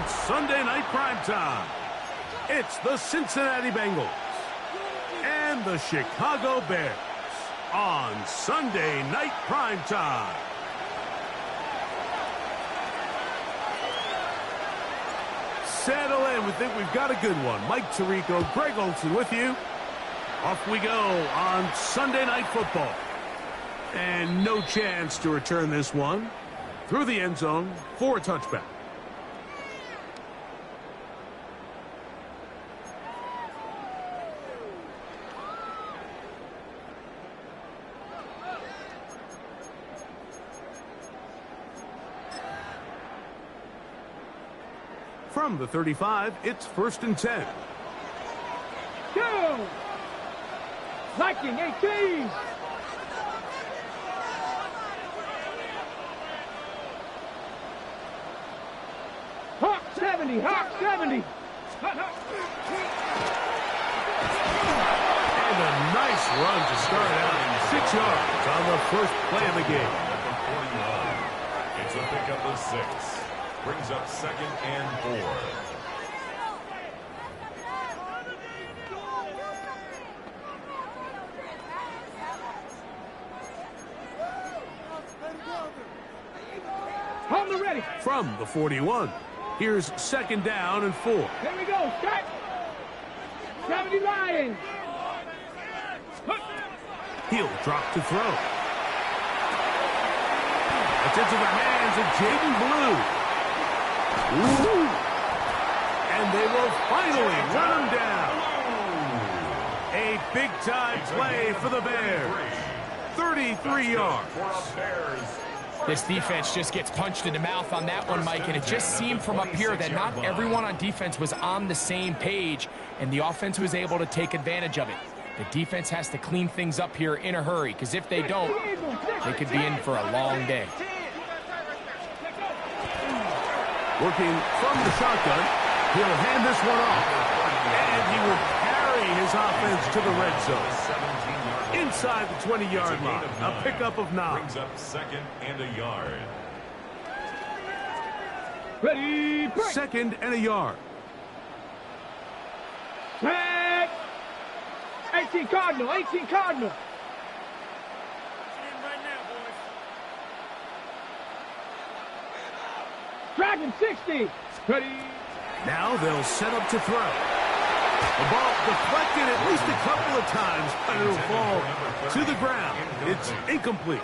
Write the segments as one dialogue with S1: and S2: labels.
S1: Sunday night primetime. It's the Cincinnati Bengals and the Chicago Bears on Sunday night primetime. Settle in. We think we've got a good one. Mike Tirico, Greg Olsen with you. Off we go on Sunday Night Football. And no chance to return this one through the end zone for a touchback. From the 35, it's 1st and 10.
S2: Go! Liking 18! Hawk 70! Hawk 70!
S1: And a nice run to start out. 6 yards on the first play of the game.
S3: It's a pickup of 6. Brings up 2nd and 4.
S2: Hold the ready.
S1: From the 41, here's 2nd down and 4.
S2: Here we go. Start. 70 Lions.
S1: He'll drop to throw. It's into the hands of Jaden Blue. Ooh. And they will finally run him down. A big-time play for the Bears. 33 yards.
S4: This defense just gets punched in the mouth on that one, Mike, and it just seemed from up here that not everyone on defense was on the same page, and the offense was able to take advantage of it. The defense has to clean things up here in a hurry, because if they don't, they could be in for a long day.
S1: Working from the shotgun, he'll hand this one off, and he will carry his offense to the red zone. Inside the 20-yard line, a pickup of 9.
S3: Brings up 2nd and a yard.
S2: Ready, break.
S1: 2nd and a yard.
S2: Tag. 18 Cardinal, 18 Cardinal. Dragon 60. Ready.
S1: Now they'll set up to throw. The ball deflected at least a couple of times, but it'll fall to the ground. It's incomplete.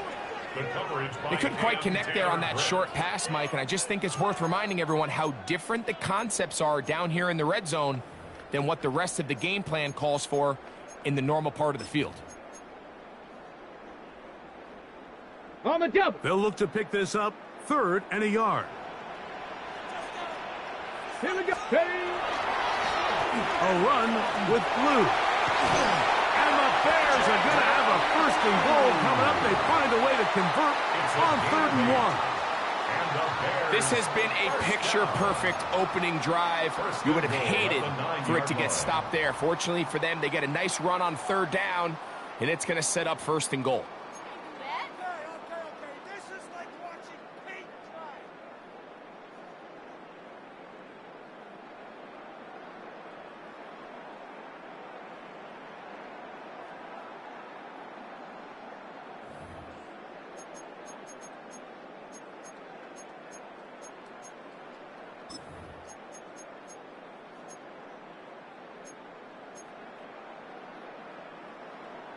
S4: They couldn't quite connect there on that short pass, Mike, and I just think it's worth reminding everyone how different the concepts are down here in the red zone than what the rest of the game plan calls for in the normal part of the field.
S2: On the double.
S1: They'll look to pick this up 3rd and a yard.
S2: Here we go. Ready.
S1: A run with Blue. And the Bears are going to have a 1st and goal coming up. They find a way to convert on 3rd and 1.
S4: This has been a picture-perfect opening drive. You would have hated for it to get stopped there. Fortunately for them, they get a nice run on 3rd down, and it's going to set up 1st and goal.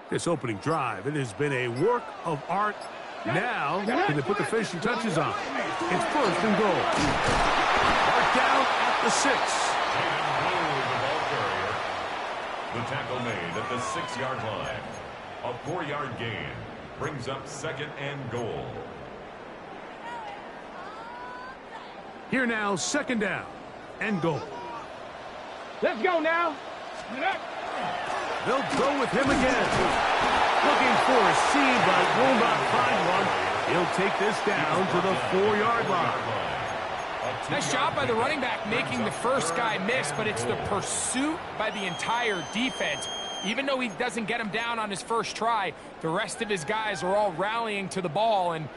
S1: This opening drive, it has been a work of art. Now, can they put the finishing touches on? It's 1st and goal. Mark down at the 6.
S3: The tackle made at the 6-yard line. A 4-yard gain brings up 2nd and goal.
S1: Here now, 2nd down and goal.
S2: Let's go now.
S1: They'll go with him again. Looking for a seam, but will not find one. He'll take this down to the 4-yard line.
S4: Nice job by the running back making the first guy miss, but it's the pursuit by the entire defense. Even though he doesn't get him down on his first try, the rest of his guys are all rallying to the ball, and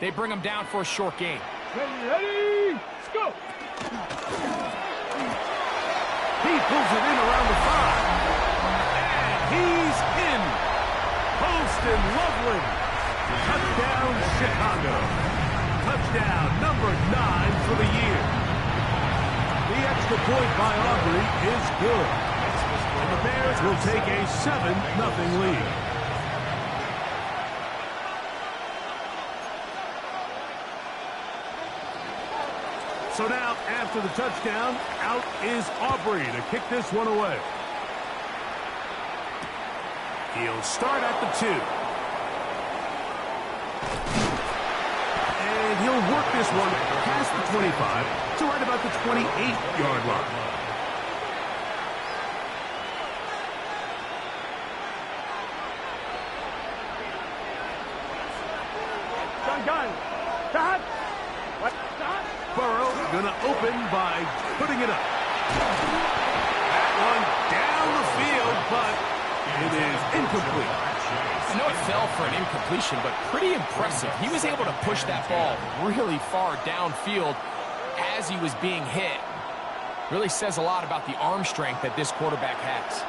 S4: they bring him down for a short gain.
S2: Ready, let's go.
S1: pulls it in around the 5. And he's in. Post and lovely. Touchdown, Chicago. Touchdown number 9 for the year. The extra point by Aubrey is good. And the Bears will take a 7-0 lead. So now, after the touchdown, out is Aubrey to kick this one away. He'll start at the 2. And he'll work this one past the 25 to right about the 28-yard line.
S2: Gun. Stop. What? Stop.
S1: Burrow gonna open by putting it up. That one down the field, but it is incomplete.
S4: I know it fell for an incompletion, but pretty impressive. He was able to push that ball really far downfield as he was being hit. Really says a lot about the arm strength that this quarterback has.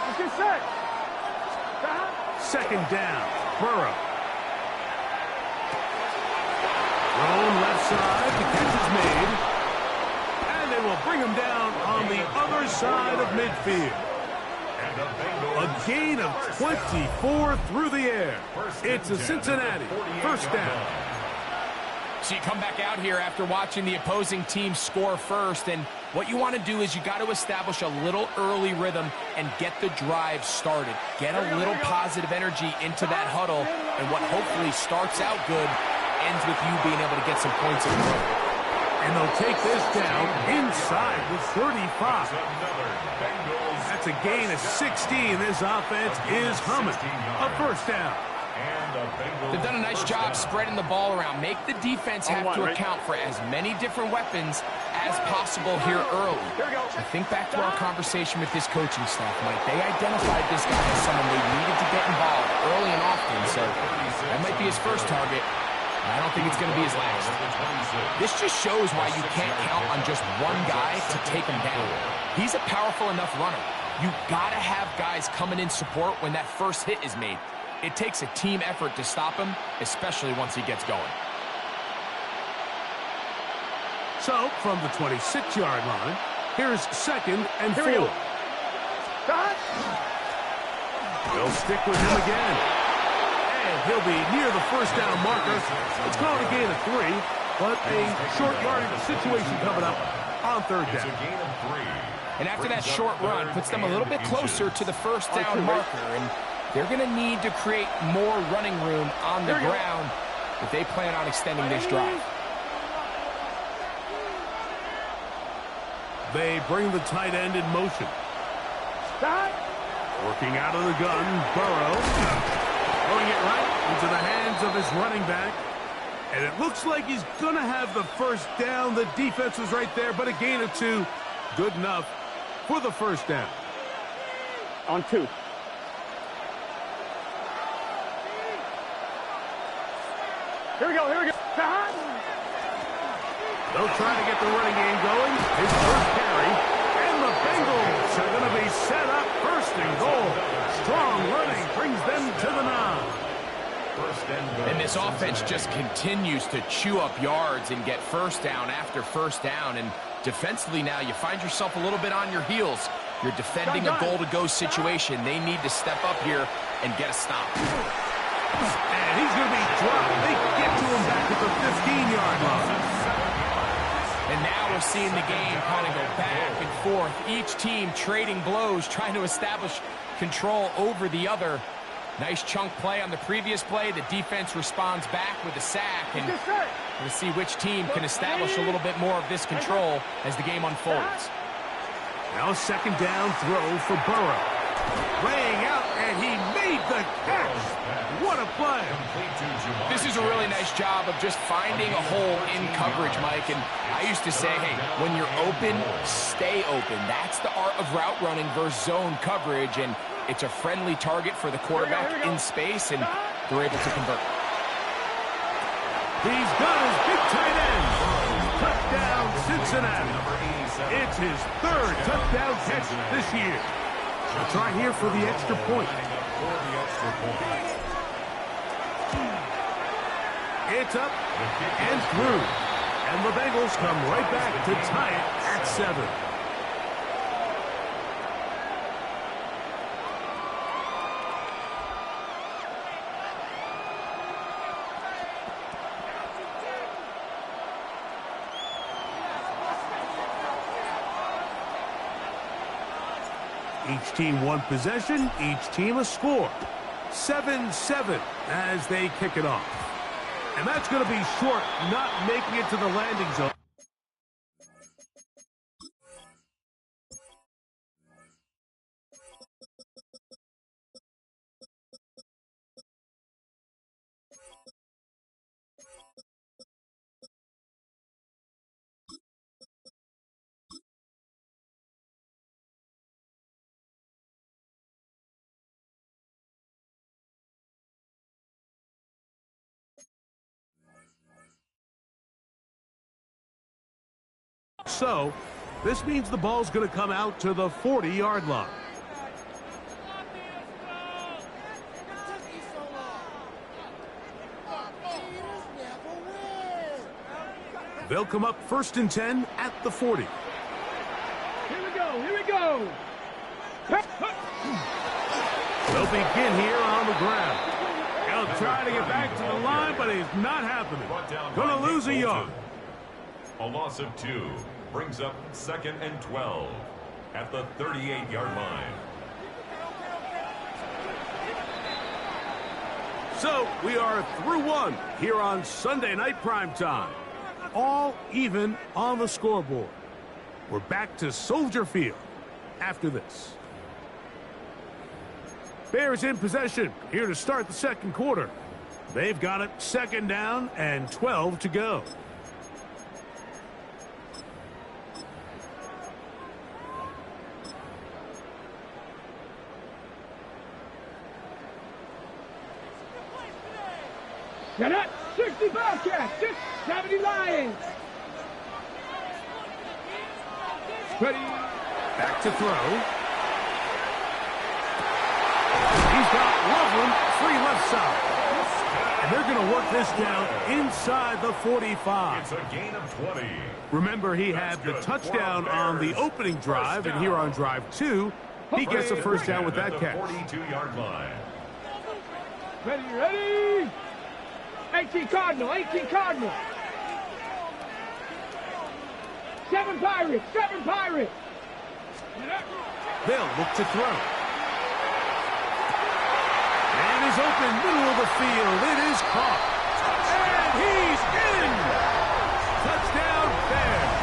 S2: Let's get set. Stop.
S1: Second down, Burrow. Thrown left side, the catch is made. And they will bring him down on the other side of midfield. A gain of 24 through the air. It's a Cincinnati first down.
S4: So you come back out here after watching the opposing team score first, and what you want to do is you got to establish a little early rhythm and get the drive started. Get a little positive energy into that huddle, and what hopefully starts out good ends with you being able to get some points in the road.
S1: And they'll take this down inside the 35. That's a gain of 16. This offense is humming. A first down.
S4: They've done a nice job spreading the ball around. Make the defense have to account for as many different weapons as possible here early. I think back to our conversation with this coaching staff, Mike. They identified this guy as someone they needed to get involved early and often, so that might be his first target. I don't think it's going to be his last. This just shows why you can't count on just one guy to take him down. He's a powerful enough runner. You got to have guys coming in support when that first hit is made. It takes a team effort to stop him, especially once he gets going.
S1: So, from the 26-yard line, here's second and 4. They'll stick with him again. And he'll be near the first down marker. It's called a gain of 3, but a short yardage situation coming up on third down.
S4: And after that short run, puts them a little bit closer to the first down marker. And they're going to need to create more running room on the ground if they plan on extending this drive.
S1: They bring the tight end in motion. Working out of the gun, Burrow. Throwing it right into the hands of his running back. And it looks like he's going to have the first down. The defense was right there, but a gain of 2. Good enough for the first down.
S2: On 2. Here we go.
S1: They'll try to get the running game going. His first carry. And the Bengals are going to be set up first and goal. Strong running brings them to the 9.
S4: And this offense just continues to chew up yards and get first down after first down. And defensively now, you find yourself a little bit on your heels. You're defending a goal-to-go situation. They need to step up here and get a stop.
S1: And he's going to be dropped. They get to him back at the 15-yard line.
S4: And now we're seeing the game kind of go back and forth. Each team trading blows, trying to establish control over the other. Nice chunk play on the previous play. The defense responds back with a sack. And we'll see which team can establish a little bit more of this control as the game unfolds.
S1: Now second down throw for Burrow. Laying out, and he made the catch. What a play.
S4: This is a really nice job of just finding a hole in coverage, Mike. And I used to say, hey, when you're open, stay open. That's the art of route running versus zone coverage. And it's a friendly target for the quarterback in space, and they're able to convert.
S1: He's got his big tight end. Touchdown, Cincinnati. It's his third touchdown catch this year. We'll try here for the extra point. It's up and through. And the Bengals come right back to tie it at 7. Each team one possession, each team a score. 7-7 as they kick it off. And that's going to be short, not making it to the landing zone. So, this means the ball's going to come out to the 40-yard line. They'll come up 1st and 10 at the 40.
S2: Here we go, here we go.
S1: They'll begin here on the ground. He'll try to get back to the line, but it's not happening. Going to lose a yard.
S3: A loss of 2 brings up 2nd and 12 at the 38-yard line.
S1: So we are through 1 here on Sunday Night Primetime. All even on the scoreboard. We're back to Soldier Field after this. Bears in possession here to start the second quarter. They've got it 2nd down and 12 to go.
S2: Get up! 60 Bobcats! 70 Lions! Ready?
S1: Back to throw. He's got Loveland free left side. And they're going to work this down inside the 45.
S3: It's a gain of 20.
S1: Remember, he had the touchdown on the opening drive, and here on drive 2, he gets a first down with that catch.
S3: 42-yard line.
S2: Ready? 18 Cardinal, 18 Cardinal. 7 Pirates, 7 Pirates.
S1: They'll look to throw. And is open, middle of the field. It is caught. And he's in. Touchdown, Bears.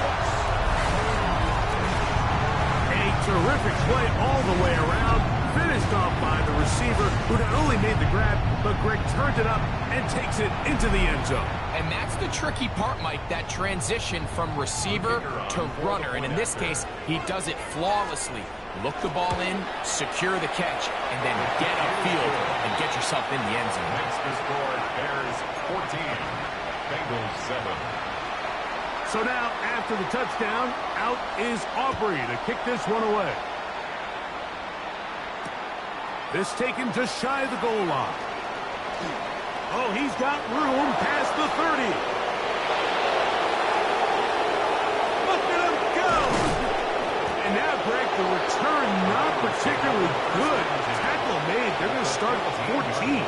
S1: A terrific play all the way around. Finished off by the receiver, who not only made the grab, but Greg turned it up and takes it into the end zone.
S4: And that's the tricky part, Mike, that transition from receiver to runner. And in this case, he does it flawlessly. Look the ball in, secure the catch, and then get upfield and get yourself in the end zone.
S3: Makes the score Bears 14, Bengals 7.
S1: So now, after the touchdown, out is Aubrey to kick this one away. This taken just shy of the goal line. Oh, he's got room past the 30. Look at him go. And now, Greg, the return not particularly good. Tackle made. They're going to start at 14.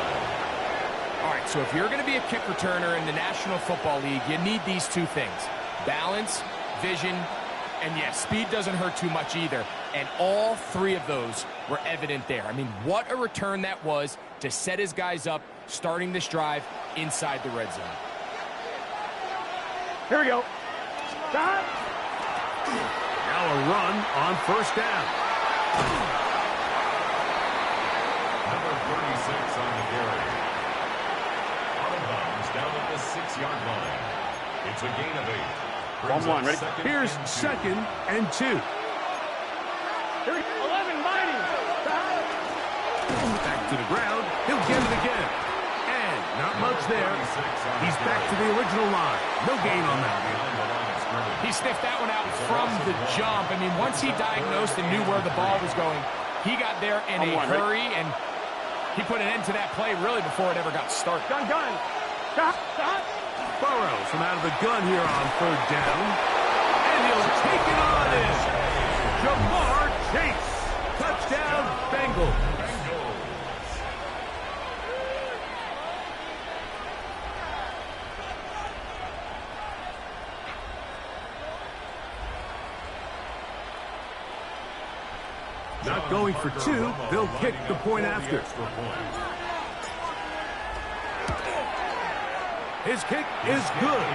S4: All right, so if you're going to be a kick returner in the National Football League, you need these 2 things. Balance, vision, and yes, speed doesn't hurt too much either. And all 3 of those were evident there. I mean, what a return that was to set his guys up, starting this drive inside the red zone.
S2: Here we go. Stop.
S1: Now a run on first down.
S3: Number 36 on the carry. Out of bounds down at the 6-yard line. It's a gain of 8.
S1: 1-1, ready? Here's 2nd and 2.
S2: 11 mighty.
S1: Back to the ground. He'll get it again. And not much there. He's back to the original line. No gain on that.
S4: He sniffed that one out from the jump. I mean, once he diagnosed and knew where the ball was going, he got there in a hurry, and he put an end to that play really before it ever got started.
S2: Gun. Stop.
S1: Burrows from out of the gun here on 3rd down. And he'll take it on in. Jamar Chase. Touchdown, Bengals. Not going for 2. They'll kick the point after. His kick is good.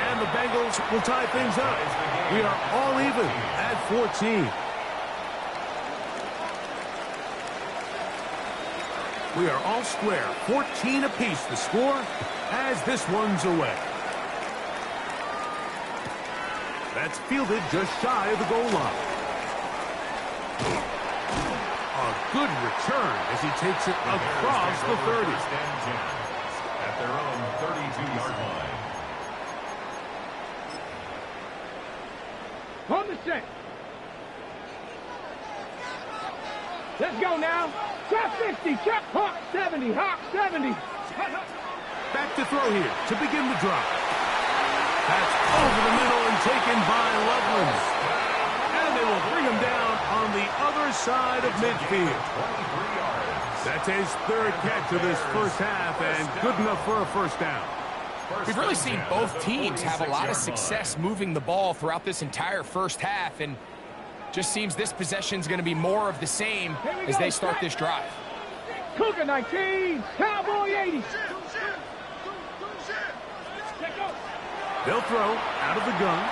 S1: And the Bengals will tie things up. We are all even at 14. We are all square. 14 apiece the score as this one's away. That's fielded just shy of the goal line. A good return as he takes it across the 30.
S3: At their own 32-yard line.
S2: On the set. Let's go now. Trap 60. Trap Hawk 70. Hawk 70.
S1: Back to throw here to begin the drive. That's over the middle and taken by Loveland. And they will bring him down on the other side of midfield. That's his 3rd catch of this first half, and good enough for a first down.
S4: We've really seen both teams have a lot of success moving the ball throughout this entire first half, and just seems this possession is going to be more of the same as they start this drive.
S2: Cougar 19. Cowboy 80.
S1: They'll throw out of the gun.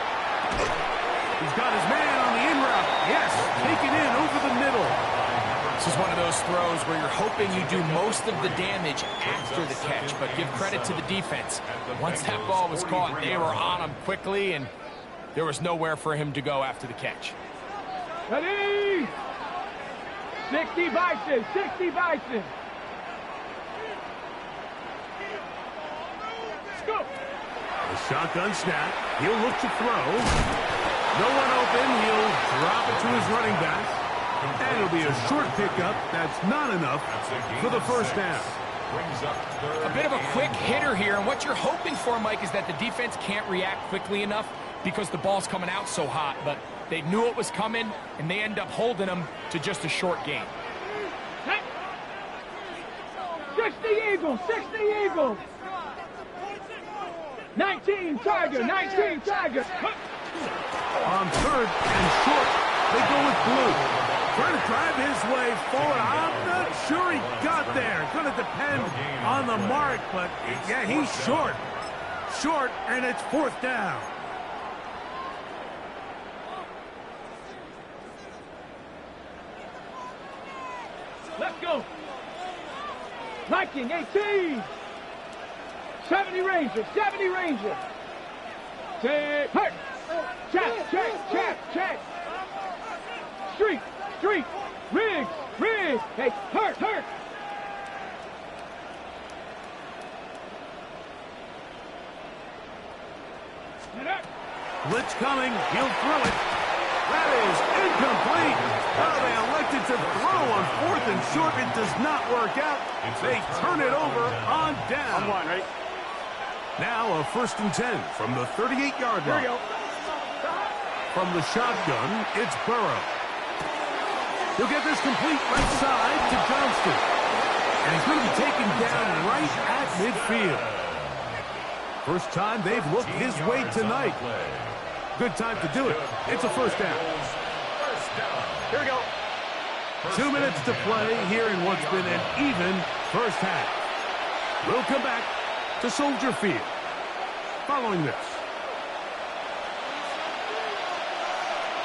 S1: He's got his man on the in route. Yes, taken in over the middle.
S4: This is one of those throws where you're hoping you do most of the damage after the catch, but give credit to the defense. Once that ball was caught, they were on him quickly, and there was nowhere for him to go after the catch.
S2: Ready? 60 Bison. 60 Bison. Let's go.
S1: The shotgun snap. He'll look to throw. No one open. He'll drop it to his running back. And it'll be a short pickup. That's not enough for the first down.
S4: A bit of a quick hitter here, and what you're hoping for, Mike, is that the defense can't react quickly enough because the ball's coming out so hot, but they knew it was coming, and they end up holding them to just a short gain.
S2: 60 Eagles. 60 Eagles. 19 Tiger. 19 Tiger.
S1: On 3rd and short, they go with Blue. Trying to drive his way forward. I'm not sure he got there. Going to depend on the mark, but yeah, he's short. Short, and it's 4th down.
S2: Let's go. Viking 18. 70 Ranger. 70 Ranger. Check. Hurt. Check. Street. Riggs. Hey, hurt.
S1: Blitz coming. He'll throw it. That is incomplete. Oh, they elected to throw on 4th and short. It does not work out. They turn it over on down.
S2: On 1, right?
S1: Now a 1st and 10 from the 38-yard line.
S2: Here we go.
S1: From the shotgun, it's Burrow. He'll get this complete right side to Johnston. And he's going to be taken down right at midfield. First time they've looked his way tonight. Good time to do it. It's a first down.
S2: Here we go.
S1: 2 minutes to play here in what's been an even first half. We'll come back to Soldier Field following this.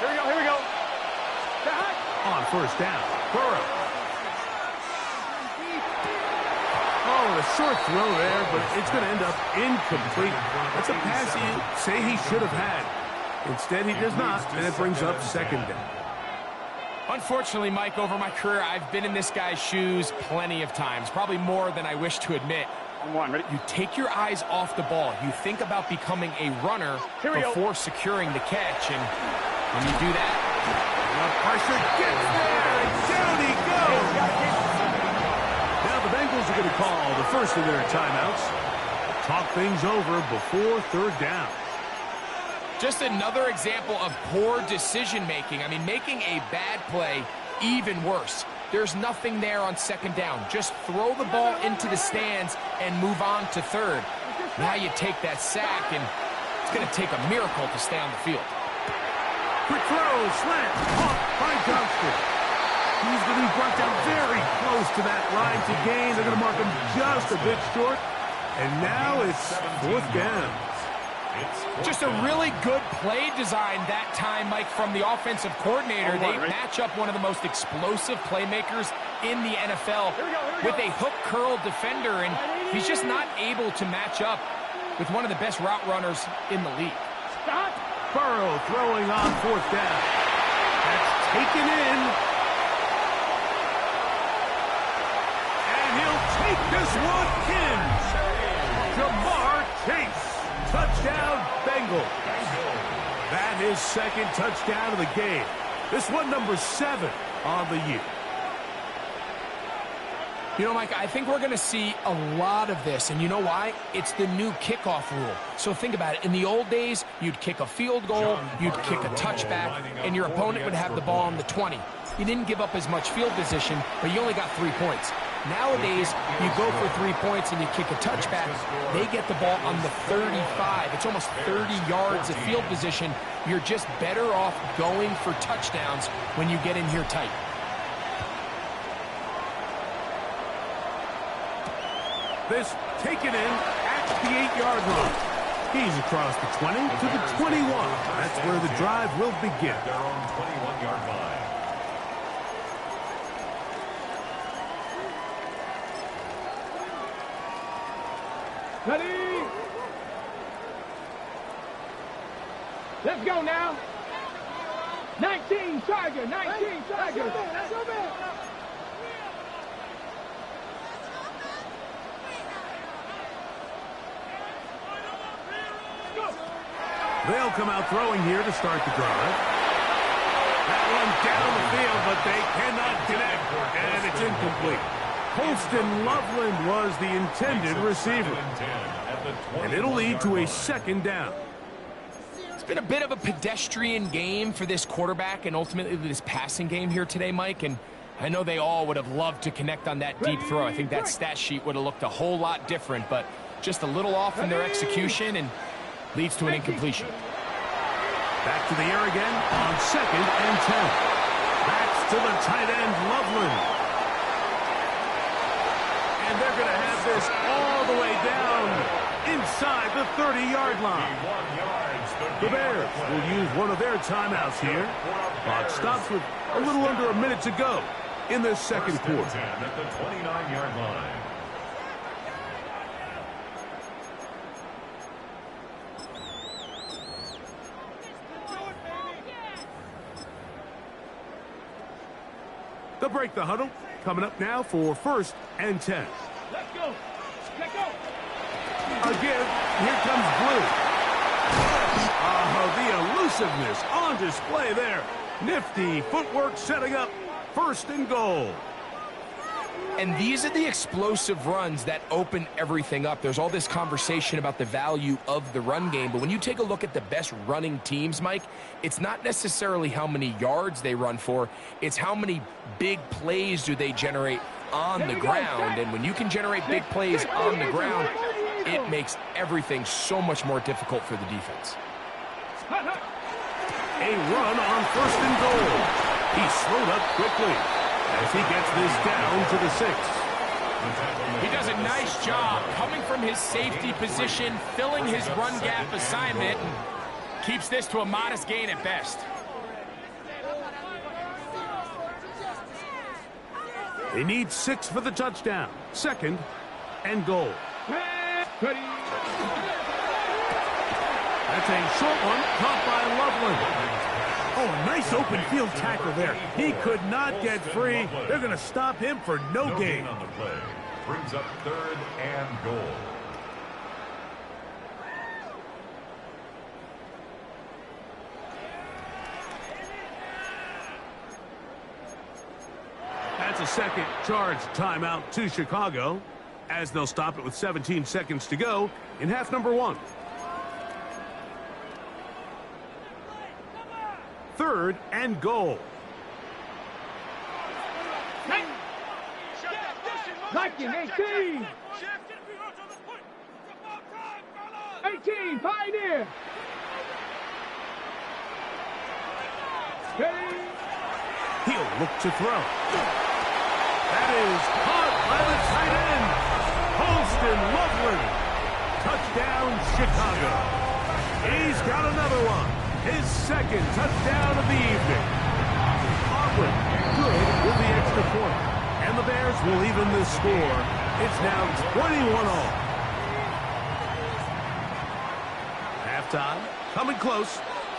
S2: Here we go.
S1: On first down, Burrow. Oh, a short throw there, but it's going to end up incomplete. That's a pass you say he should have had. Instead, he does not, and it brings up 2nd down.
S4: Unfortunately, Mike, over my career, I've been in this guy's shoes plenty of times, probably more than I wish to admit. You take your eyes off the ball. You think about becoming a runner before securing the catch. And when you do that,
S1: the pressure gets there, and down he goes. Now the Bengals are going to call the first of their timeouts. Talk things over before third down.
S4: Just another example of poor decision-making. I mean, making a bad play even worse. There's nothing there on second down. Just throw the ball into the stands and move on to third. Now you take that sack, and it's going to take a miracle to stay on the field.
S1: Quick throw, slant, caught by Johnston. He's going to be brought down very close to that line to gain. They're going to mark him just a bit short. And now it's fourth down.
S4: Just a really good play design that time, Mike, from the offensive coordinator. They match up one of the most explosive playmakers in the NFL with a hook curl defender, and he's just not able to match up with one of the best route runners in the league.
S1: Burrow throwing on fourth down. That's taken in. And he'll take this one in. Jamar Chase. Touchdown, Bengals. That is second touchdown of the game. This one number 7 on the year.
S4: You know, Mike, I think we're going to see a lot of this, and you know why? It's the new kickoff rule. So think about it. In the old days, you'd kick a field goal, you'd kick a touchback, and your opponent would have the ball on the 20. You didn't give up as much field position, but you only got 3 points. Nowadays, you go for 3 points and you kick a touchback, they get the ball on the 35. It's almost 30 yards of field position. You're just better off going for touchdowns when you get in here tight.
S1: This taken in at the 8-yard line. He's across the 20 to the 21. That's where the drive will begin.
S3: Their own 21-yard line.
S2: Ready? Let's go now. 19 Tiger, 19 Tiger. Let's go back.
S1: They'll come out throwing here to start the drive. That one down the field, but they cannot connect, and it's incomplete. Poston Loveland was the intended receiver. And it'll lead to a second down.
S4: It's been a bit of a pedestrian game for this quarterback and ultimately this passing game here today, Mike. And I know they all would have loved to connect on that deep throw. I think that stat sheet would have looked a whole lot different, but just a little off in their execution and leads to an incompletion.
S1: Back to the air again on second and 10. Backs to the tight end, Loveland. And they're going to have this all the way down inside the 30-yard line. The Bears will use one of their timeouts here. Clock stops with a little under a minute to go in the second quarter.
S3: At the 29-yard line.
S1: They'll break the huddle. Coming up now for first and 10.
S2: Let's go. Let's go.
S1: Again, here comes Blue. The elusiveness on display there. Nifty footwork setting up first and goal.
S4: And these are the explosive runs that open everything up. There's all this conversation about the value of the run game, but when you take a look at the best running teams, Mike, it's not necessarily how many yards they run for, it's how many big plays do they generate on the ground. And when you can generate big plays on the ground, it makes everything so much more difficult for the defense.
S1: A run on first and goal. He slowed up quickly as he gets this down to the 6.
S4: He does a nice job coming from his safety position, filling his run gap assignment, and keeps this to a modest gain at best.
S1: They need 6 for the touchdown. Second and goal.
S2: Ready.
S1: That's a short one caught by Loveland. Oh, a nice open field tackle there. He could not get free. They're going to stop him for no gain.
S3: On the play. Brings up 3rd and goal.
S1: That's a second charge timeout to Chicago, as they'll stop it with 17 seconds to go in half number 1. 3rd and goal.
S2: 19, 18, Pioneer.
S1: He'll look to throw. That is caught by the tight end, Holston Loveland. Touchdown, Chicago. He's got another one. His second touchdown of the evening. Auckland good with the extra point. And the Bears will even the score. It's now 21-all. Halftime, coming close,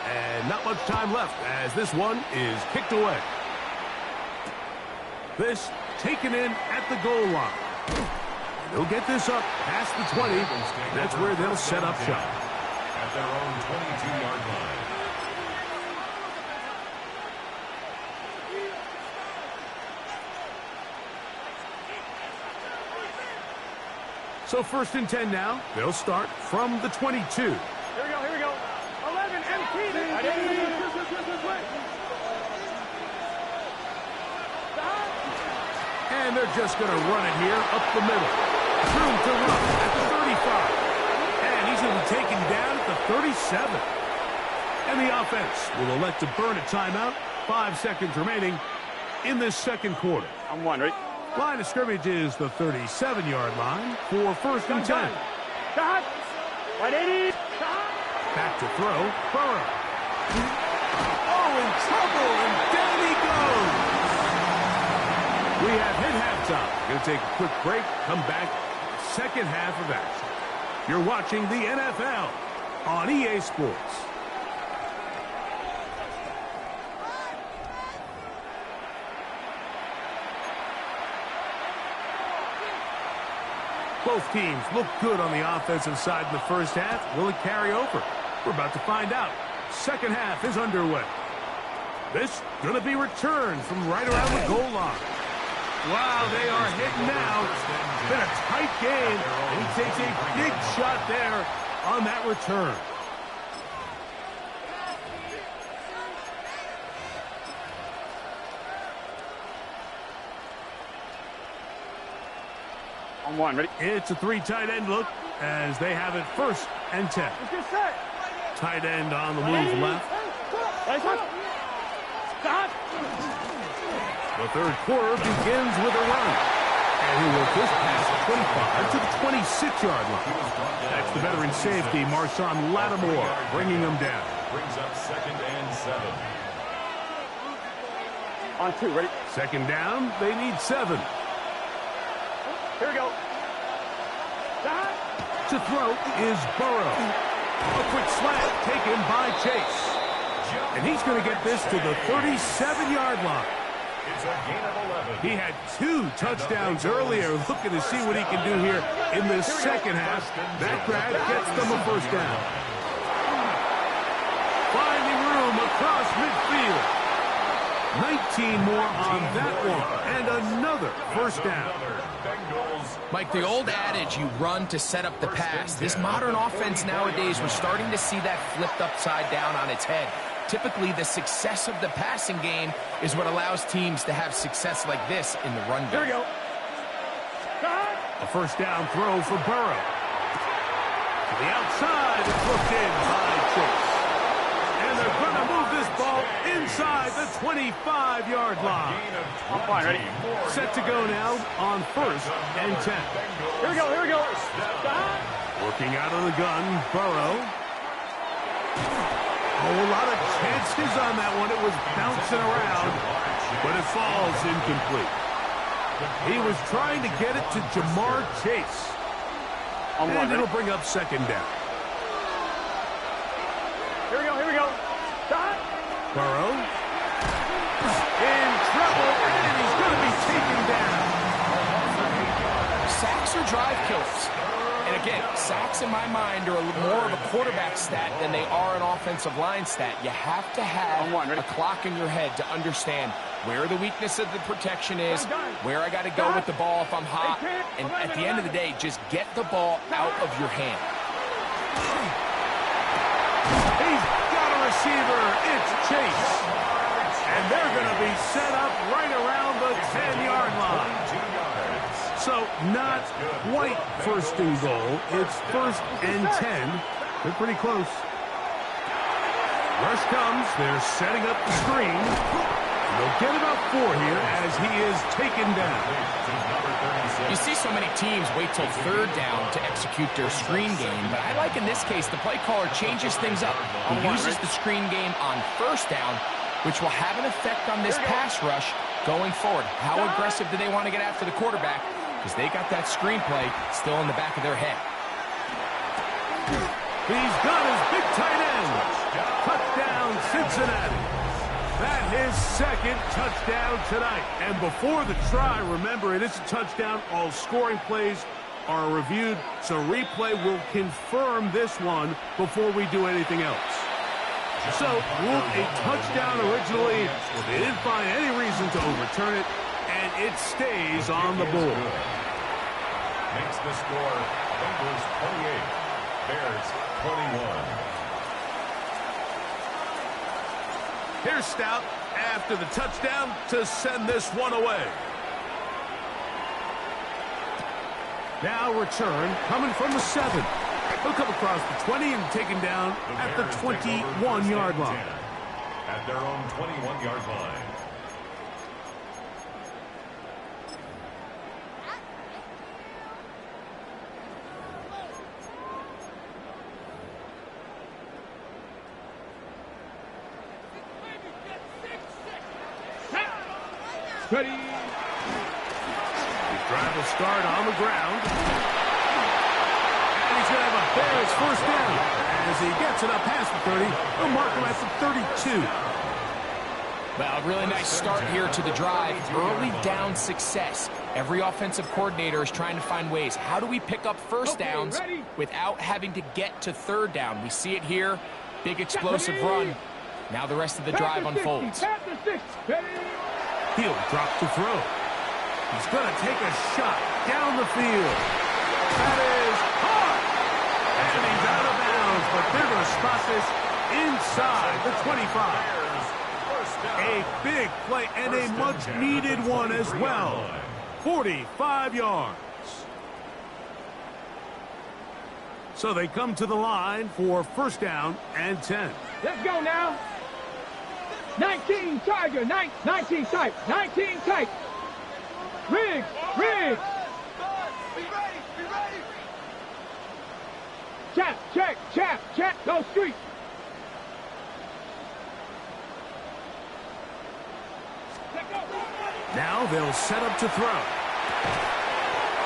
S1: and not much time left as this one is kicked away. This taken in at the goal line. They'll get this up past the 20. That's where they'll set up shop.
S3: At their own 22-yard line.
S1: So 1st and 10 now. They'll start from the 22.
S2: Here we go. 11, empty.
S1: And they're just going to run it here up the middle. Room to run at the 35. And he's going to be taken down at the 37. And the offense will elect to burn a timeout. 5 seconds remaining in this second quarter.
S2: I'm one, right?
S1: Line of scrimmage is the 37-yard line for 1st and 10.
S2: Stop. 180.
S1: Back to throw. Burrow. Oh, in trouble, and down he goes. We have hit halftime. Going to take a quick break. Come back. Second half of action. You're watching the NFL on EA Sports. Both teams look good on the offensive side in the first half. Will it carry over? We're about to find out. Second half is underway. This going to be returned from right around the goal line. Wow, they are hitting now. Been a tight game, and he takes a big shot there on that return.
S2: On one, ready?
S1: It's a 3 tight end look as they have it 1st and 10. Tight end on the move left.
S2: Stop.
S1: The third quarter begins with a run. And he will push past the 25 to the 26-yard line. That's the veteran safety, Marshawn Lattimore, bringing him down.
S3: Brings up 2nd and 7.
S2: On 2, ready?
S1: Second down, they need 7.
S2: Here we go. Stop.
S1: To throw is Burrow. A quick slant taken by Chase. And he's going to get this to the 37-yard line.
S3: It's a gain of 11.
S1: He had 2 touchdowns earlier, looking to see what he can do here in the second half. That grab gets them a 1st down. Finding room across midfield. 19 more on that one, and another 1st down.
S4: Mike, the old adage, you run to set up the pass. This modern offense nowadays, we're starting to see that flipped upside down on its head. Typically, the success of the passing game is what allows teams to have success like this in the run game.
S2: Here we go.
S1: A 1st down throw for Burrow. To the outside, it's looked in by Chase. And they're going to move this ball inside the 25-yard line.
S2: I'm fine, ready?
S1: Set to go now on 1st and 10.
S2: Here we go.
S1: Working out of the gun, Burrow. Oh, a lot of chances on that one. It was bouncing around, but it falls incomplete. He was trying to get it to Jamar Chase. And it'll bring up 2nd down.
S2: Here we go. Stop.
S1: Burrow in trouble, and he's going to be taken down.
S4: are drive killers. And again, sacks in my mind are more of a quarterback stat than they are an offensive line stat. You have to have a clock in your head to understand where the weakness of the protection is, where I got to go with the ball if I'm hot, and at the end of the day, just get the ball out of your hand.
S1: He's got a receiver. It's Chase. And they're going to be set up right around the 10-yard line. So not quite first and goal. It's first and 10. They're pretty close. Rush comes. They're setting up the screen. They'll get about 4 here as he is taken down.
S4: You see so many teams wait till third down to execute their screen game, but I like in this case the play caller changes things up. He uses the screen game on first down, which will have an effect on this pass rush going forward. How aggressive do they want to get after the quarterback? Because they got that screenplay still in the back of their head.
S1: He's got his big tight end. Touchdown, Cincinnati. That his second touchdown tonight. And before the try, remember, it is a touchdown. All scoring plays are reviewed, so replay will confirm this one before we do anything else. So, ruled a touchdown originally. They didn't find any reason to overturn it, and it stays on the board.
S3: Makes the score Bengals 28, Bears 21.
S1: Here's Stout after the touchdown to send this one away. Now return coming from the 7. He'll come across the 20 and taken down at the 21-yard line.
S3: At their own 21-yard line.
S2: Ready.
S1: His drive will start on the ground. And he's going to have a Bears first down. As he gets it up past the 30, they'll mark him at the 32.
S4: Well, a really nice start here to the drive. Early down success. Every offensive coordinator is trying to find ways. How do we pick up first downs without having to get to third down? We see it here. Big explosive run. Now the rest of the drive unfolds.
S1: He'll drop to throw. He's going to take a shot down the field. That is hard. And he's out of bounds, but they're going to spot this inside the 25. A big play and a much-needed one as well. 45 yards. So they come to the line for first down and 10.
S2: Let's go now. 19 Tiger, 19 type, 19 type. Riggs, Riggs.
S5: Be ready.
S2: Check, go street.
S1: Now they'll set up to throw.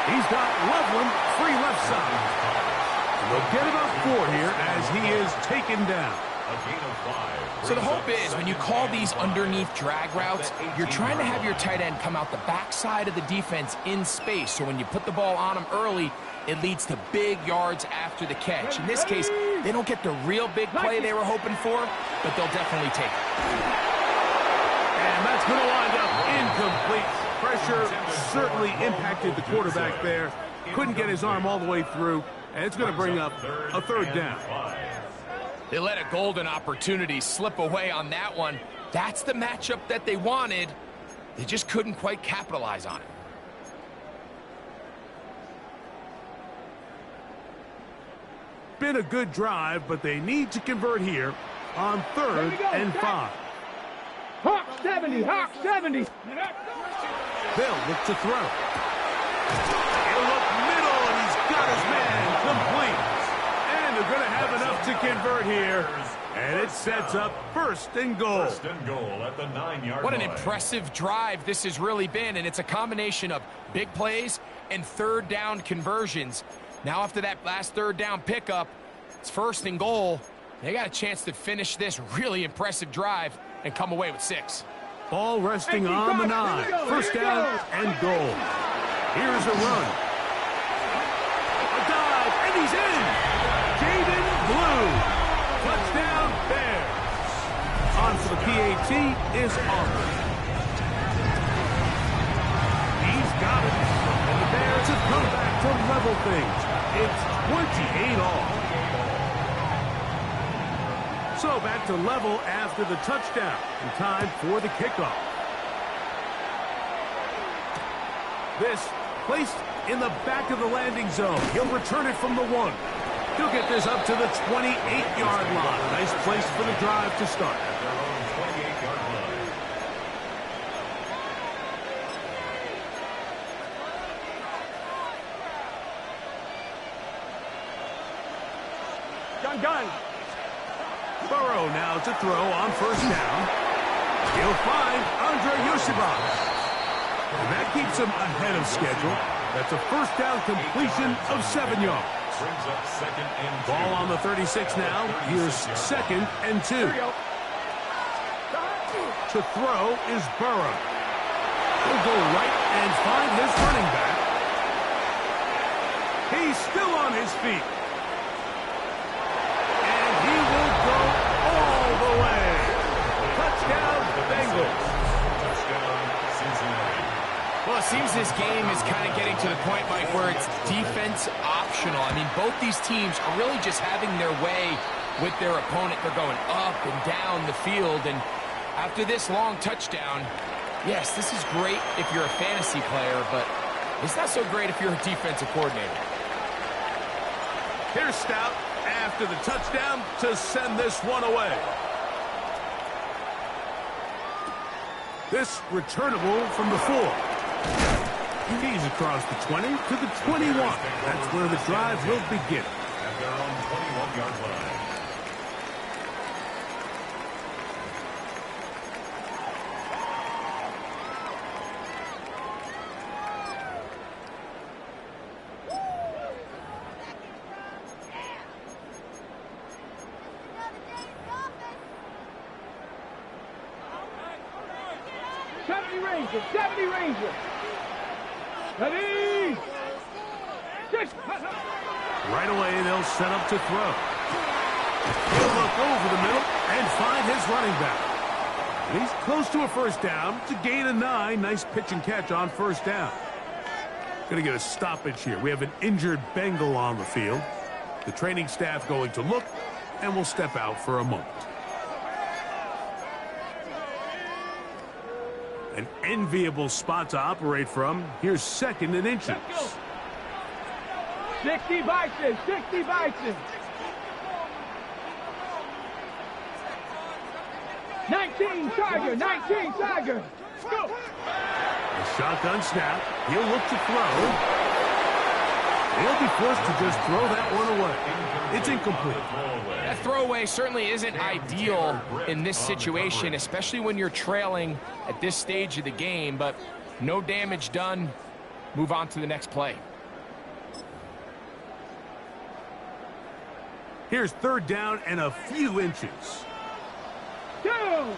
S1: He's got Loveland free left side. They'll get about 4 here as he is taken down.
S3: A gain of 5.
S4: So the hope is when you call these underneath drag routes, you're trying to have your tight end come out the backside of the defense in space. So when you put the ball on him early, it leads to big yards after the catch. In this case, they don't get the real big play they were hoping for, but they'll definitely take it.
S1: And that's going to wind up incomplete. Pressure certainly impacted the quarterback there. Couldn't get his arm all the way through, and it's going to bring up a third down.
S4: They let a golden opportunity slip away on that one. That's the matchup that they wanted. They just couldn't quite capitalize on it.
S1: Been a good drive, but they need to convert here on 3rd and 5.
S2: Hawk 70.
S1: They'll look to throw. He'll look middle, and he's got his man complete. And they're going to have enough to convert here. And it sets up first and goal.
S3: First and goal at the 9-yard line.
S4: What an impressive drive this has really been, and it's a combination of big plays and third down conversions. Now after that last third down pickup, it's first and goal. They got a chance to finish this really impressive drive and come away with 6.
S1: Ball resting on the 9. First down and goal. Here's a run. on for the PAT is Auburn. He's got it. And the Bears have come back to level things. It's 28 all. So back to level after the touchdown. And time for the kickoff. This placed in the back of the landing zone. He'll return it from the 1. He'll get this up to the 28-yard line. Nice place for the drive to start.
S3: At their own 28-yard line.
S2: Gun.
S1: Burrow now to throw on first down. He'll find Andre Yoshiba. And that keeps him ahead of schedule. That's a first down completion of 7 yards.
S3: Brings up 2nd and 2.
S1: Ball on the 36 now. Here's 2nd and 2. To throw is Burrow. He'll go right and find his running back. He's still on his feet. And he will go all the way. Touchdown, Bengals.
S3: Touchdown, Cincinnati.
S4: Well, it seems this game is kind of getting to the point, Mike, where it's defense optional. I mean, both these teams are really just having their way with their opponent. They're going up and down the field, and after this long touchdown, yes, this is great if you're a fantasy player, but it's not so great if you're a defensive coordinator.
S1: Here's Stout after the touchdown to send this one away. This returnable from the 4. He's across the 20 to the 21. That's where the drive will begin.
S3: At their own 21-yard line.
S2: Ready! Six.
S1: Right away, they'll set up to throw. He'll look over the middle and find his running back. And he's close to a first down. It's a gain of 9. Nice pitch and catch on first down. Going to get a stoppage here. We have an injured Bengal on the field. The training staff going to look, and will step out for a moment. An enviable spot to operate from. Here's 2nd and inches.
S2: 60 Bison, 60 Bison. 19 Tiger, 19 Tiger. Go.
S1: A shotgun snap. He'll look to throw. He'll be forced to just throw that one away. It's incomplete.
S4: That throwaway certainly isn't ideal in this situation, especially when you're trailing at this stage of the game, but no damage done. Move on to the next play.
S1: Here's 3rd down and a few inches.
S2: Down.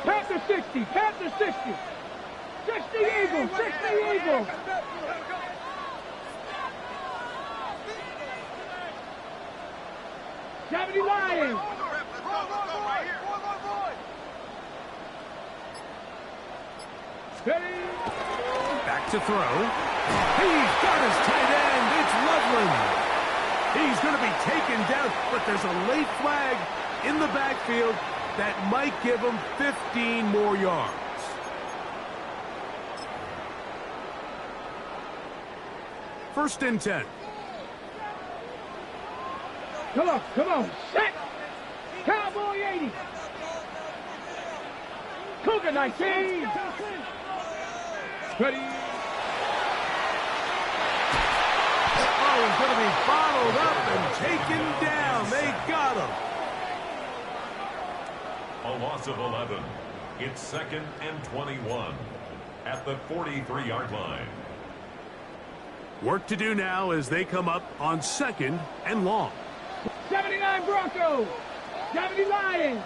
S2: Panther 60, Panther 60. 60 Eagles, 60 Eagles. Lions.
S1: Back to throw. He's got his tight end. It's Loveland. He's going to be taken down, but there's a late flag in the backfield that might give him 15 more yards. First and 10.
S2: Come on. Set. Cowboy 80. Cougar 19. Ready.
S1: Oh, he's going to be bottled up and taken down. They got him.
S3: A loss of 11. It's 2nd and 21 at the 43-yard line.
S1: Work to do now as they come up on 2nd and long.
S2: 79 Broncos. 70 Lions.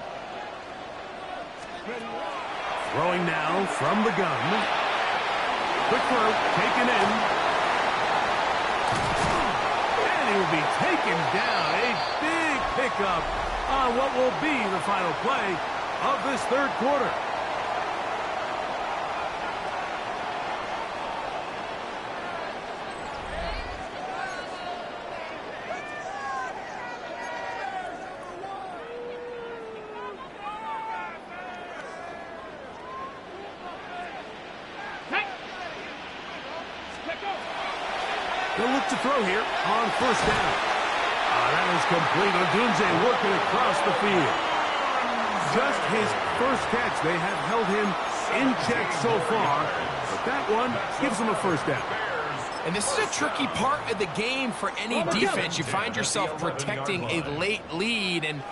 S1: Throwing now from the gun. Quick throw, taken in. And he will be taken down. A big pickup on what will be the final play of this third quarter. They'll look to throw here on first down. That is complete. Odunze working across the field. Just his first catch. They have held him in check so far, but that one gives him a first down.
S4: And this is a tricky part of the game for any defense. You find yourself protecting a late lead, and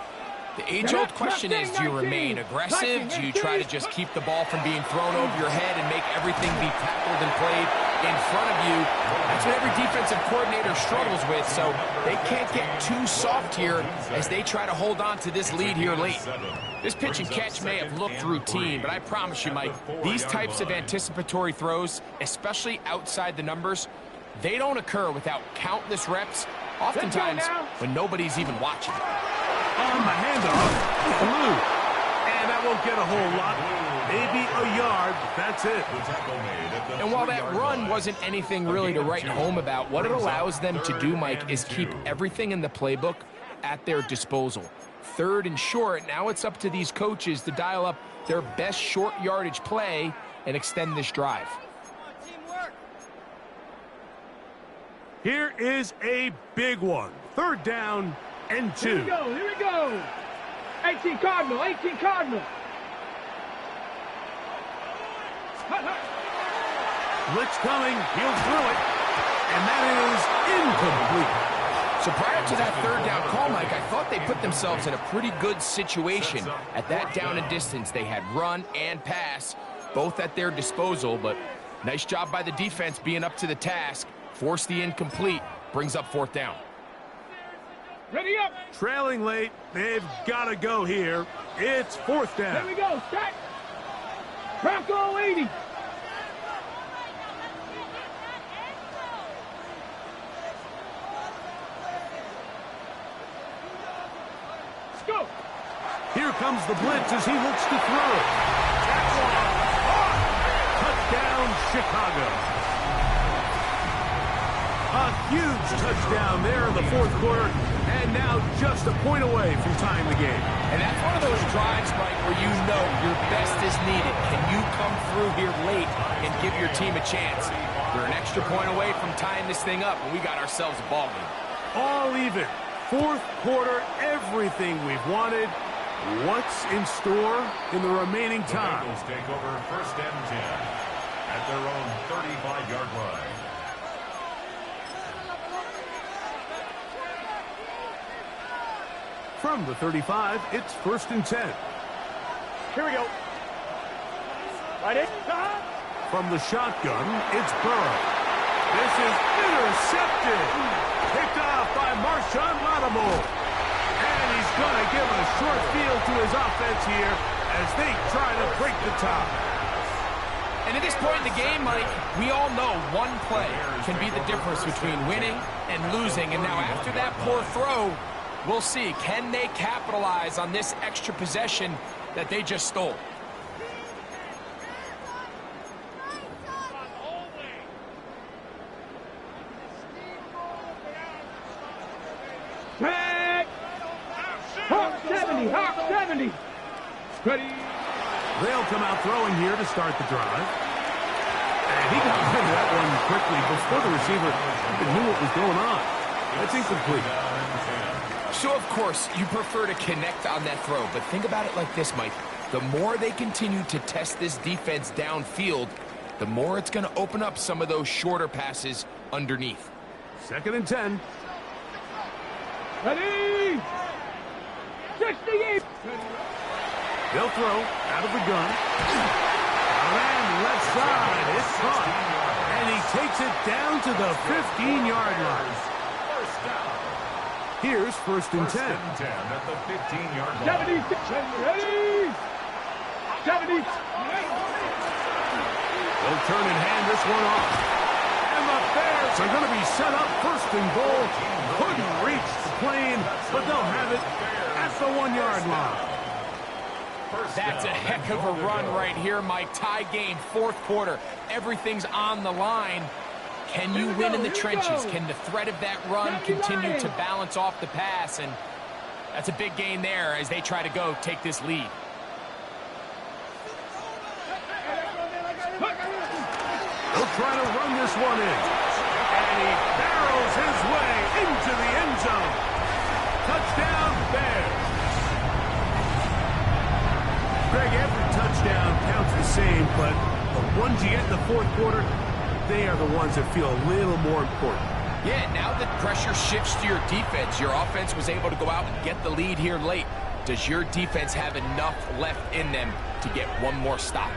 S4: the age-old question is, do you remain aggressive? Do you try to just keep the ball from being thrown over your head and make everything be tackled and played in front of you? That's what every defensive coordinator struggles with, so they can't get too soft here as they try to hold on to this lead here late. This pitch and catch may have looked routine, but I promise you, Mike, these types of anticipatory throws, especially outside the numbers, they don't occur without countless reps, oftentimes when nobody's even watching.
S1: On the handoff, Blue. And that won't get a whole lot. Maybe a yard, but that's it.
S4: And while that run wasn't anything really to write home about, what it allows them to do, Mike, is keep everything in the playbook at their disposal. Third and short, now it's up to these coaches to dial up their best short yardage play and extend this drive.
S1: Here is a big one. Third down and 2.
S2: Here we go, here we go. 18 Cardinal, 18 Cardinal.
S1: Blitz coming, he'll throw it, and that is incomplete.
S4: So prior to that third down call, Mike, I thought they put themselves in a pretty good situation. At that down and distance, they had run and pass, both at their disposal, but nice job by the defense being up to the task. Force the incomplete, brings up fourth down.
S2: Ready up.
S1: Trailing late, they've got to go here. It's fourth down.
S2: Here we go, set. Bronco 80. Let's go.
S1: Here comes the blitz as he looks to throw. Touchdown, Chicago. A huge touchdown there in the fourth quarter, and now just a point away from tying the game.
S4: And that's one of those drives, Mike, where you know your best is needed. Can you come through here late and give your team a chance? We're an extra point away from tying this thing up, and we got ourselves a ball game.
S1: All even. Fourth quarter, everything we've wanted. What's in store in the remaining time?
S3: The Bengals take over first and 10 at their own 35-yard line.
S1: From the 35, it's first and 10.
S2: Here we go. Right in.
S1: From the shotgun, it's Burrow. This is intercepted. Picked off by Marshawn Lattimore. And he's going to give a short field to his offense here as they try to break the tie.
S4: And at this point in the game, Mike, we all know one play can be the difference between winning and losing. And now after that poor throw, we'll see, can they capitalize on this extra possession that they just stole?
S2: Back. Hawk 70, Hawk 70. Ready.
S1: They'll come out throwing here to start the drive. And he got rid of that one quickly before the receiver even knew what was going on. That's incomplete.
S4: So, of course, you prefer to connect on that throw, but think about it like this, Mike. The more they continue to test this defense downfield, the more it's going to open up some of those shorter passes underneath.
S1: Second and 10.
S2: Ready. 68.
S1: They'll throw out of the gun. And left side, it's caught. And he takes it down to the 15-yard line.
S3: First down.
S1: Here's first and 10.
S3: First and 10 at the 15-yard line.
S2: 76. Ready. 70.
S1: They'll turn and hand this one off. And the Bears are going to be set up first and goal. Couldn't reach the plane, but they'll have it at the 1-yard line.
S4: That's a heck of a run right here, Mike. Tie game, fourth quarter. Everything's on the line. Can you win in the trenches? Can the threat of that run continue to balance off the pass? And that's a big gain there as they try to go take this lead.
S1: He'll try to run this one in. And he barrels his way into the end zone. Touchdown, Bears. Greg, every touchdown counts the same, but the ones you get in the fourth quarter, they are the ones that feel a little more important.
S4: Yeah, now that pressure shifts to your defense, your offense was able to go out and get the lead here late. Does your defense have enough left in them to get one more stop?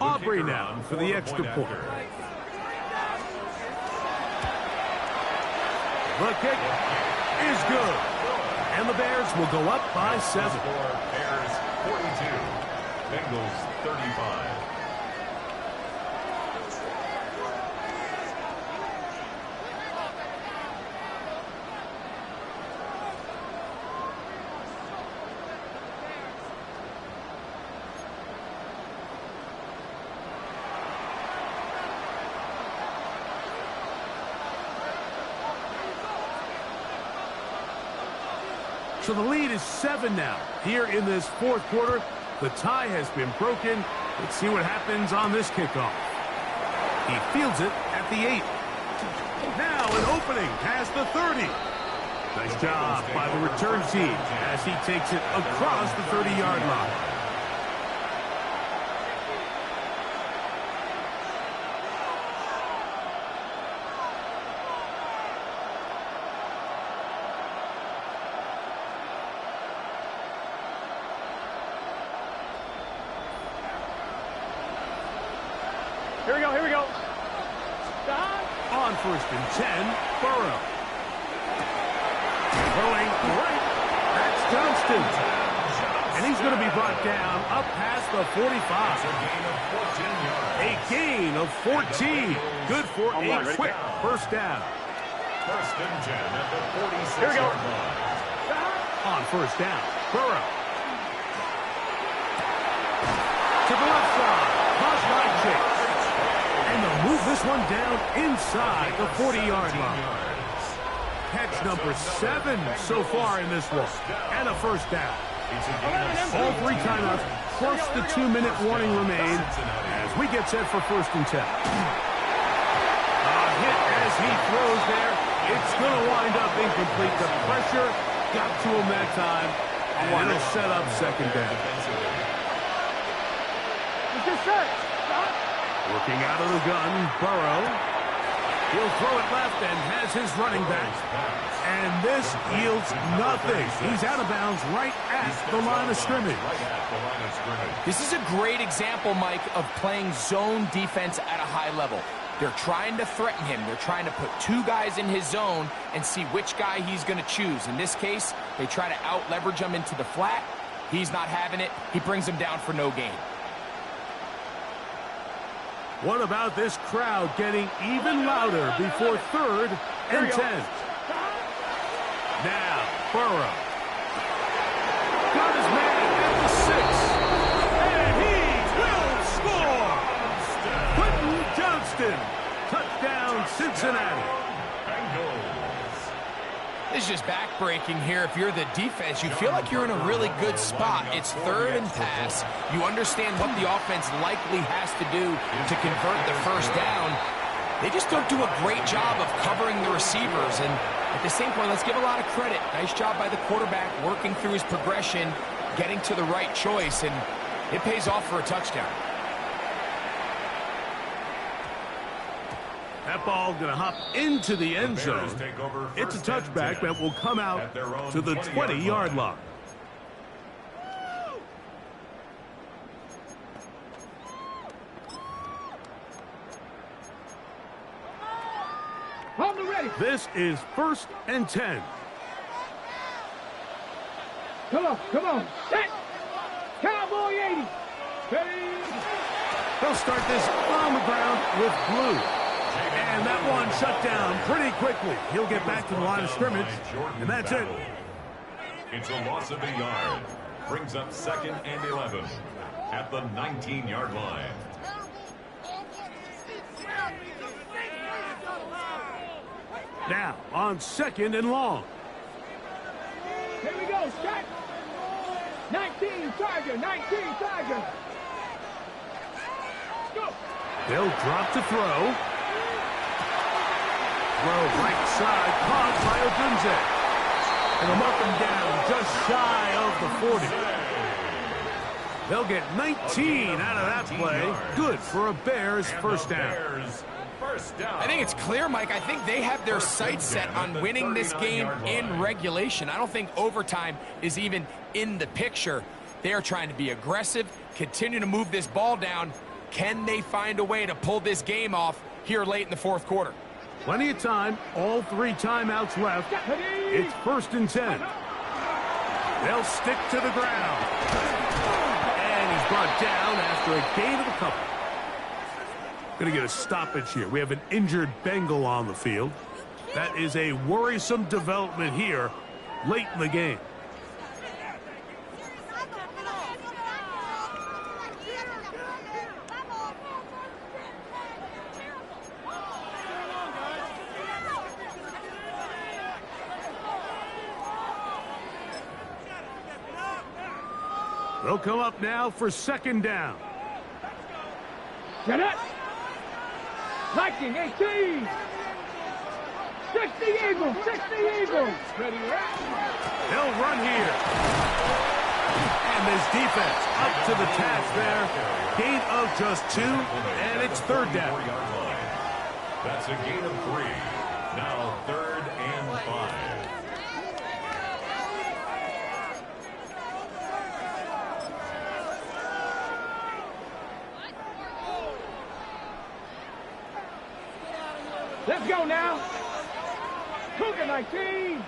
S1: Aubrey now for the extra point. The kick is good. And the Bears will go up by 7.
S3: Bears 42, Bengals 35.
S1: So the lead is 7 now. Here in this fourth quarter, the tie has been broken. Let's see what happens on this kickoff. He fields it at the 8. Now an opening past the 30. Nice job by the return team as he takes it across the 30-yard line.
S2: Here we go.
S1: On first and 10, Burrow. Throwing right. That's Johnston. And he's going to be brought down up past the 45. A gain of 14. Good for a quick first down.
S3: First and 10 at the 46-yard
S2: Here we go.
S3: line.
S1: On first down, Burrow. To the left side, Line chase. And they'll move this one down inside the 40-yard line. Catch number 7 so far in this one. And a first down. All 3 timeouts plus the 2-minute warning remain as we get set for first and 10. A hit as he throws there. It's going to wind up incomplete. The pressure got to him that time. And it'll set up second down. Working out of the gun, Burrow. He'll throw it left and has his running back. And this yields nothing. He's out of bounds right at the line of scrimmage.
S4: This is a great example, Mike, of playing zone defense at a high level. They're trying to threaten him. They're trying to put 2 guys in his zone and see which guy he's going to choose. In this case, they try to out-leverage him into the flat. He's not having it. He brings him down for no gain.
S1: What about this crowd getting even louder before third and 10? Now, Burrow. Got his man at the 6. And he will score! Quentin Johnston. Touchdown, Cincinnati.
S4: This is just back-breaking here. If you're the defense, you feel like you're in a really good spot. It's third and pass. You understand what the offense likely has to do to convert the first down. They just don't do a great job of covering the receivers. And at the same point, let's give a lot of credit. Nice job by the quarterback working through his progression, getting to the right choice, and it pays off for a touchdown.
S1: That ball going to hop into the end zone. It's a touchback that will come out to the 20-yard line. This is 1st and 10.
S2: Come on. Set. Cowboy 80. Ready.
S1: They'll start this on the ground with blue. And that one shut down pretty quickly. He'll get back to the line of scrimmage, and that's it.
S3: It's a loss of a yard. Brings up 2nd and 11 at the 19-yard line.
S1: Now on 2nd and long.
S2: Here we go. Set. 19 Tiger. 19 Tiger. Go.
S1: They'll drop to throw. Throw right side, caught by Odunze. And they'll mark him down just shy of the 40. They'll get 19 out of that play. Good for a Bears first down.
S4: I think it's clear, Mike. I think they have their sights set on winning this game in regulation. I don't think overtime is even in the picture. They are trying to be aggressive, continue to move this ball down. Can they find a way to pull this game off here late in the 4th quarter?
S1: Plenty of time. All 3 timeouts left. It's 1st and 10. They'll stick to the ground. And he's brought down after a gain of a couple. Going to get a stoppage here. We have an injured Bengal on the field. That is a worrisome development here late in the game. They'll come up now for 2nd down.
S2: Get it. Lightning 18. 60 Eagles. 60 Eagles. Ready, right?
S1: They'll run here. And this defense up to the task there. Gain of just 2, and it's 3rd down.
S3: That's a gain of 3. Now 3rd and 5.
S2: Let's go now. Cougar 19.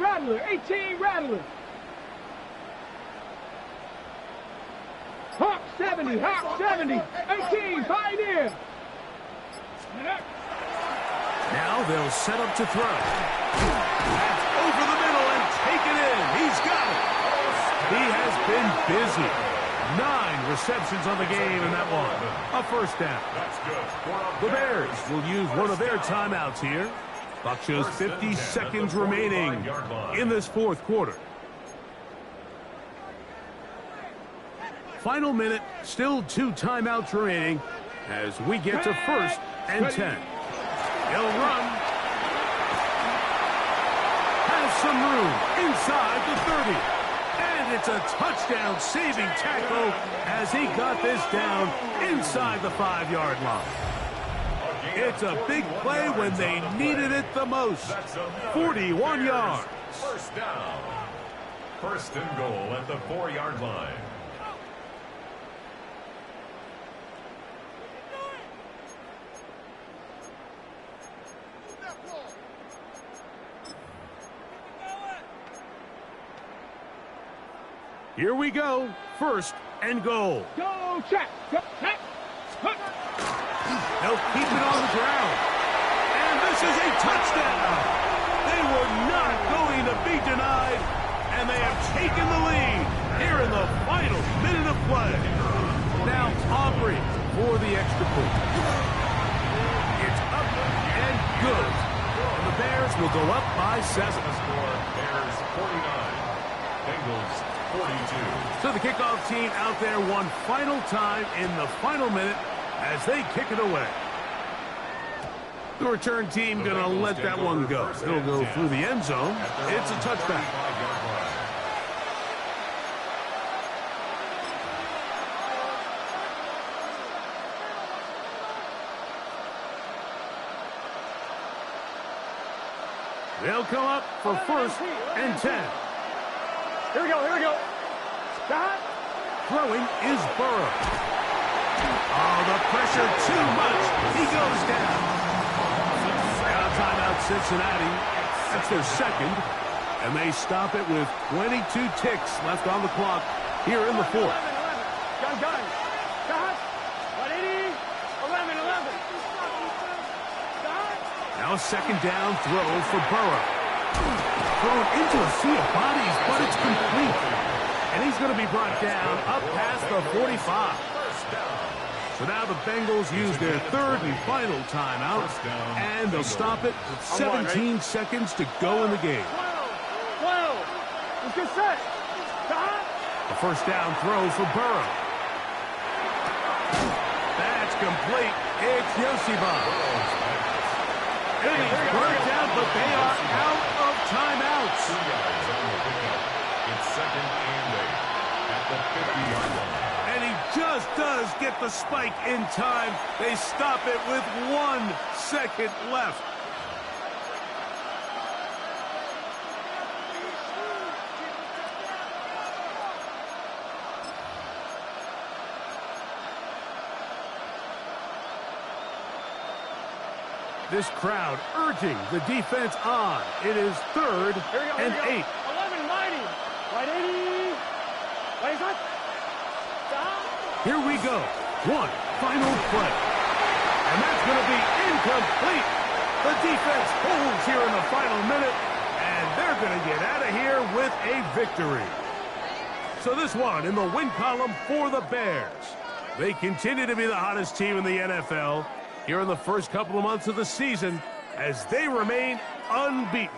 S2: Rattler. 18 Rattler. Hawk 70. Hawk 70. 18 Pioneer.
S1: Now they'll set up to throw. Over the middle and take it in. He's got it. He has been busy. 9 receptions on the game in that one. A first down. The Bears will use one of their timeouts here. Clock shows 50 seconds remaining in this 4th quarter. Final minute, still 2 timeouts remaining as we get to 1st and 10. He'll run. Has some room inside the 30. And it's a touchdown-saving tackle as he got this down inside the 5-yard line. It's a big play when they needed it the most. 41 yards.
S3: First down. 1st and goal at the 4-yard line.
S1: Here we go. 1st and goal.
S2: Go check. Go check.
S1: They'll keep it on the ground. And this is a touchdown. They were not going to be denied. And they have taken the lead here in the final minute of play. Now Aubrey for the extra point. It's up and good. And the Bears will go up by 7.
S3: Bears 49. Bengals 42.
S1: So the kickoff team out there one final time in the final minute as they kick it away. The return team going to let that one go. It'll go through the end zone. It's a touchback. They'll come up for 1st and 10.
S2: Here we go, here we go. Stop.
S1: Throwing is Burrow. Oh, the pressure too much. He goes down. Now timeout Cincinnati. That's their second. And they stop it with 22 ticks left on the clock here in the fourth.
S2: 11. Gun. Stop. 180. 11. Stop.
S1: Now a second down throw for Burrow. Thrown into a sea of bodies, but it's complete. And he's going to be brought down up past the 45. So now the Bengals use their third and final timeout, and they'll stop it with 17 seconds to go in the game.
S2: 12. Let's get set. Stop.
S1: The first down throw for Burrow. That's complete. It's Yosibon. And he's brought down, but they are out of timeouts.
S3: It's second and 8 at the 50-yard line.
S1: And he just does get the spike in time. They stop it with 1 second left. This crowd urging the defense on. It is third and 8.
S2: 11, 90. Right 80. Right up. Stop.
S1: Here we go. One final play. And that's going to be incomplete. The defense holds here in the final minute, and they're going to get out of here with a victory. So this one in the win column for the Bears. They continue to be the hottest team in the NFL here in the first couple of months of the season as they remain unbeaten.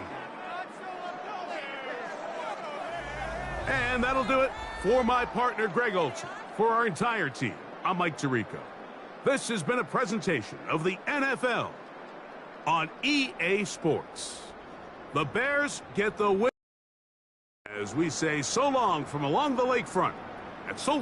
S1: And that'll do it for my partner, Greg Olsen. For our entire team, I'm Mike Tirico. This has been a presentation of the NFL on EA Sports. The Bears get the win as we say so long from along the lakefront at